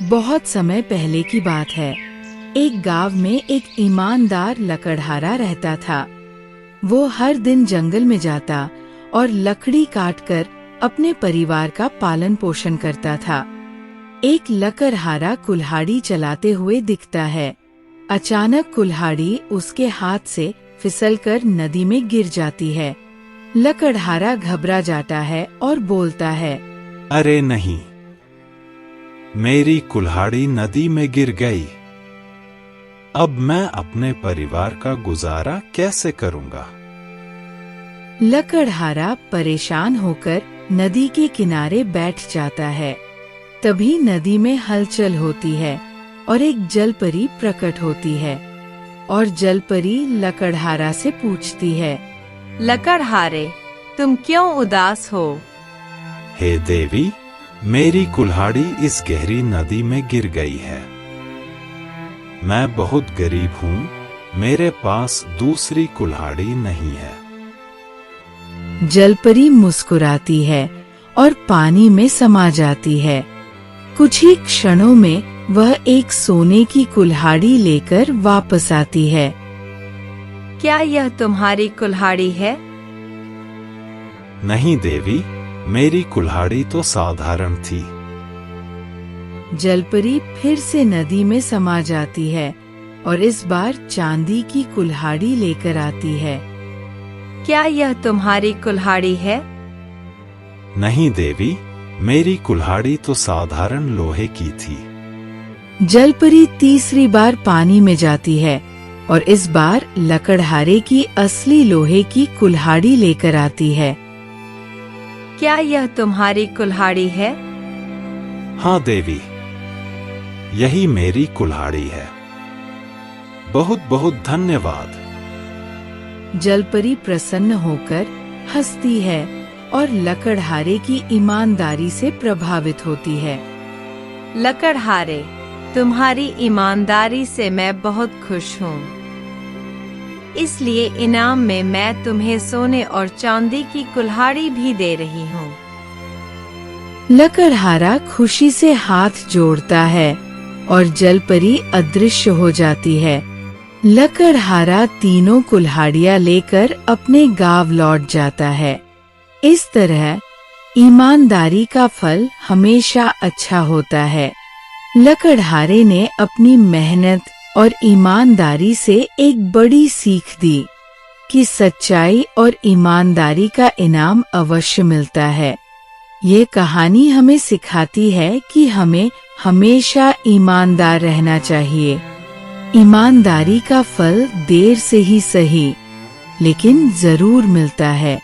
बहुत समय पहले की बात है। एक गांव में एक ईमानदार लकड़हारा रहता था। वो हर दिन जंगल में जाता और लकड़ी काटकर अपने परिवार का पालन पोषण करता था। एक लकड़हारा कुल्हाड़ी चलाते हुए दिखता है। अचानक कुल्हाड़ी उसके हाथ से फिसलकर नदी में गिर जाती है। लकड़हारा घबरा जाता है और बोलता है, अरे नहीं, मेरी कुल्हाड़ी नदी में गिर गई। अब मैं अपने परिवार का गुजारा कैसे करूंगा? लकड़हारा परेशान होकर नदी के किनारे बैठ जाता है। तभी नदी में हलचल होती है और एक जलपरी प्रकट होती है और जलपरी लकड़हारा से पूछती है, लकड़हारे, तुम क्यों उदास हो? हे देवी, मेरी कुल्हाड़ी इस गहरी नदी में गिर गई है। मैं बहुत गरीब हूँ, मेरे पास दूसरी कुल्हाड़ी नहीं है। जलपरी मुस्कुराती है और पानी में समा जाती है। कुछ ही क्षणों में वह एक सोने की कुल्हाड़ी लेकर वापस आती है। क्या यह तुम्हारी कुल्हाड़ी है? नहीं देवी, मेरी कुल्हाड़ी तो साधारण थी। जलपरी फिर से नदी में समा जाती है और इस बार चांदी की कुल्हाड़ी लेकर आती है। क्या यह तुम्हारी कुल्हाड़ी है? नहीं देवी, मेरी कुल्हाड़ी तो साधारण लोहे की थी। जलपरी तीसरी बार पानी में जाती है और इस बार लकड़हारे की असली लोहे की कुल्हाड़ी लेकर आती है। क्या यह तुम्हारी कुल्हाड़ी है? हाँ देवी, यही मेरी कुल्हाड़ी है। बहुत बहुत धन्यवाद। जलपरी प्रसन्न होकर हंसती है और लकड़हारे की ईमानदारी से प्रभावित होती है। लकड़हारे, तुम्हारी ईमानदारी से मैं बहुत खुश हूँ। इसलिए इनाम में मैं तुम्हें सोने और चांदी की कुल्हाड़ी भी दे रही हूँ। लकड़हारा खुशी से हाथ जोड़ता है और जलपरी अदृश्य हो जाती है। लकड़हारा तीनों कुल्हाड़ियाँ लेकर अपने गांव लौट जाता है। इस तरह ईमानदारी का फल हमेशा अच्छा होता है। लकड़हारे ने अपनी मेहनत और ईमानदारी से एक बड़ी सीख दी कि सच्चाई और ईमानदारी का इनाम अवश्य मिलता है। ये कहानी हमें सिखाती है कि हमें हमेशा ईमानदार रहना चाहिए। ईमानदारी का फल देर से ही सही, लेकिन जरूर मिलता है।